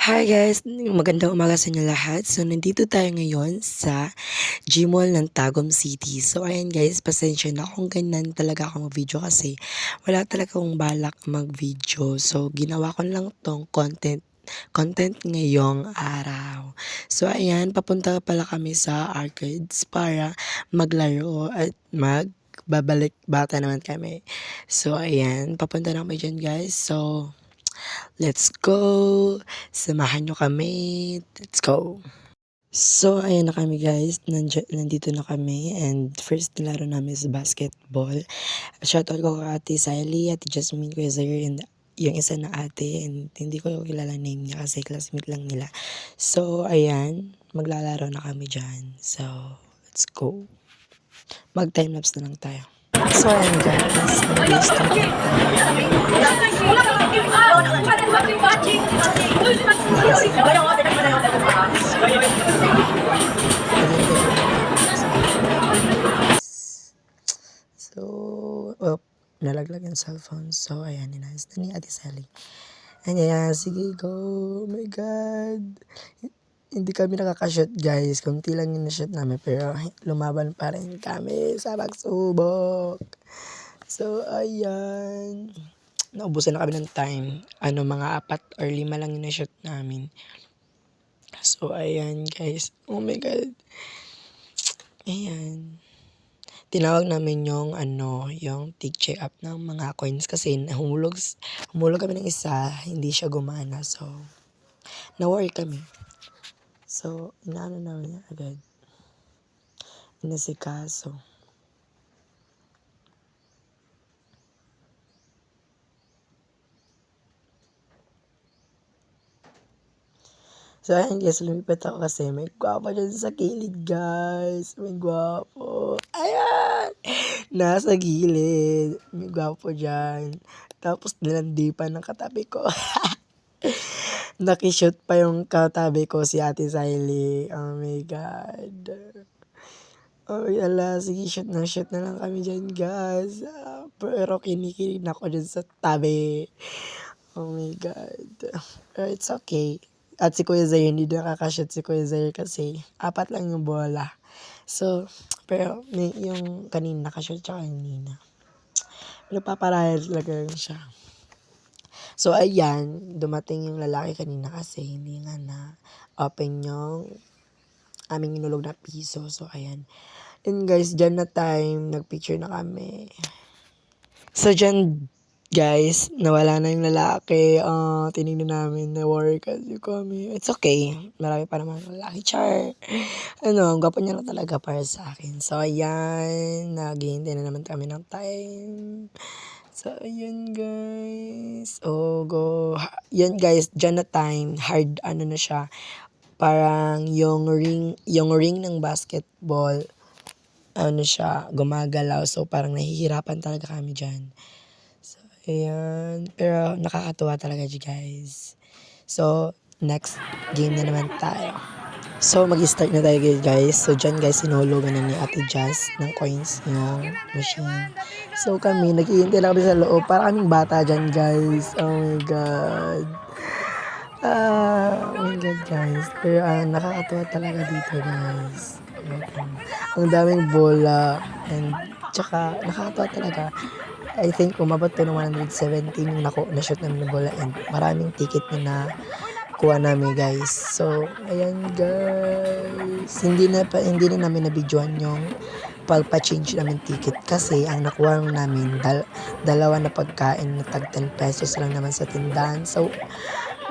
Hi guys, magandang umaga sa inyo lahat. So nandito tayo ngayon sa Gmall ng Tagum City. So ayan guys, pasensya na kung ganyan talaga ako mag-video kasi wala talaga akong balak mag-video. So ginawa ko lang tong content ngayong araw. So ayan, papunta pala kami sa arcades para maglaro at babalik bata naman kami. So ayan, papunta na kami dyan guys. So let's go! Samahan nyo kami. Let's go! So, ayan na kami guys. Nandito na kami. And first nilaro namin is basketball. Shoutout ko kay Ate Sally, Ate Jasmine, Kuya Zaire, and yung isa na ate. And hindi ko kilala name niya kasi classmate lang nila. So, ayan. Maglalaro na kami dyan. So, let's go. Mag-timelapse na lang tayo. So, ayan guys. Mag-start na So, oh, nalaglag yung cellphone. So, ayan, inayos na ni Ate Sally. Ayan, sige, go. Oh my God. Hindi kami nakakashoot, guys. Kunti lang yung na-shoot namin. Pero lumaban pa rin kami sa pagsubok. So, ayan. Naubusan na kami ng time. Mga 4 or 5 lang yung na-shoot namin. So, ayan, guys. Oh my God. Ayan. Tinawag namin yung tig-check up ng mga coins kasi humulog kami ng isa, hindi siya gumana. So, na-worry kami. So, inaano namin niya agad. Inasikaso. So, ayan guys, lumipat ako kasi may gwapo dyan sa kilid, guys. May gwapo. Ayan! Nasa gilid. May gwapo dyan. Tapos, nilandi pa ng katabi ko. Nakishoot pa yung katabi ko si Ate Siley. Oh my God. Oh, ala, sige, shoot na lang kami dyan, guys. Pero kinikilig na ako dyan sa tabi. Oh my God. Pero it's okay. At si Kuya Zaire, hindi nakakashoot si Kuya Zaire kasi 4 lang yung bola. So, pero yung kanina nakashoot siya kanina. Napaparaya talaga yun siya. So, ayan, dumating yung lalaki kanina kasi hindi nga na-open yung aming inulog na piso. So, ayan. And guys, dyan na time, nagpicture na kami. So, dyan, guys, nawala na yung lalaki. Tinignan namin na worry kasi kami. It's okay. Marami pa naman lalaki. Char. Ang gwapo niya lang talaga para sa akin. So, ayan. Naghihintay na naman kami ng time. So, ayan guys. Oh, go. Yan guys, dyan na time. Hard, na siya. Parang yung ring ng basketball, siya, gumagalaw. So, parang nahihirapan talaga kami dyan. So, ayan. Pero, nakakatuwa talaga guys. So, next game na naman tayo. So, mag-start na tayo guys. So, dyan guys, sinulugan na ni Ate Jazz ng coins yung machine. So, kami, nag-iintay lang kami sa loob. Para kaming bata dyan guys. Oh my God. Oh my God guys. Pero, nakakatuwa talaga dito guys. Ang daming bola. And, tsaka, nakakatuwa talaga. I think umabot to ng 117 yung na-shoot namin ng bola. And, maraming ticket na kuha namin guys. So, ayan guys. Hindi na namin na-videoan yung pagpa-change namin ticket kasi ang nakuha namin dalawa na pagkain na tag 10 pesos lang naman sa tindahan. So,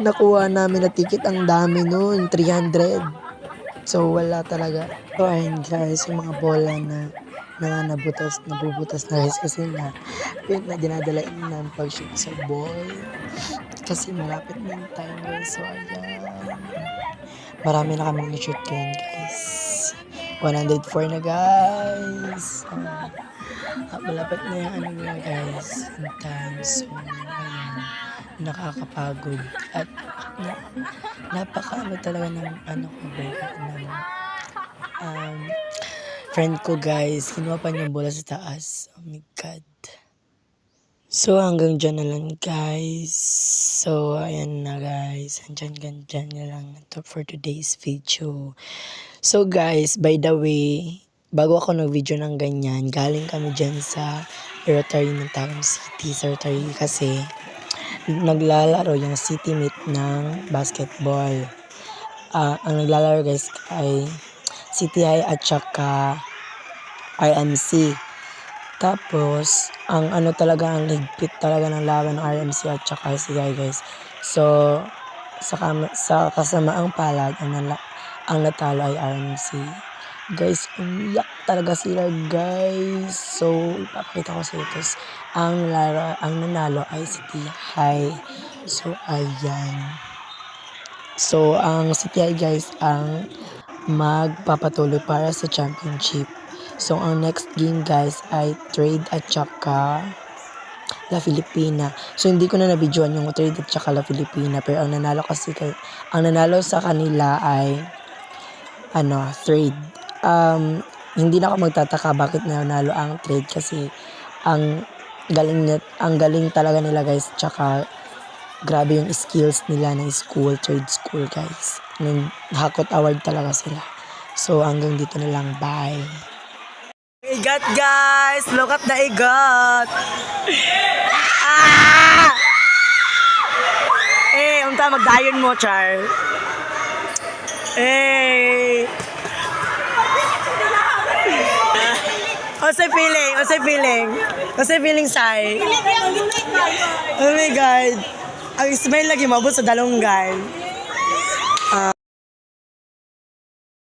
nakuha namin na ticket ang dami nun, 300. So, wala talaga. So, ayun guys, yung mga bola na nabubutas na guys kasi dinadala namin pag-shoot sa ball. Kasi malapit na yung time guys. So, ayan. Marami na kami na-shoot ngayon guys. 104 na guys. Malapit na yung guys. Yung time. So, ayan. Nakakapagod. At napaka talaga ng friend ko guys. Kinuha pa niya bola sa taas. Oh my God. So, hanggang diyan na lang guys. So, ayan na guys. Hanggang na lang to for today's video. So guys, by the way, bago ako nag-video ng ganyan, galing kami dyan sa Rotary ng Tacom City. Sa Rotary kasi naglalaro yung city meet ng basketball. Ang naglalaro guys ay CTI at saka RMC. Tapos, ang ano talaga, ang higpit talaga ng laban ng RMC at saka CTI guys. So, sa kasamaang palad, ang natalo ay RMC. Guys, umiyak talaga sila guys. So, ipapakita ko sa iyo. Tapos, ang nanalo ay CTI. So, ayan. So, ang CTI guys, ang magpapatuloy para sa championship. So, ang next game guys ay Trade at saka La Filipina. So, hindi ko na nabidyoan yung Trade at saka La Filipina. Pero ang nanalo sa kanila ay Trade. Hindi na ako magtataka bakit nanalo ang Trade kasi ang ang galing talaga nila guys. Tsaka grabe yung skills nila ng trade school guys. Hakot award talaga sila. So, hanggang dito na lang. Bye. Igat guys! Look at the igat! Ah! Unta magdayon mo, Char. What's the feeling, Sai? Oh my God. Ang smile lagi mabot sa dalunggan.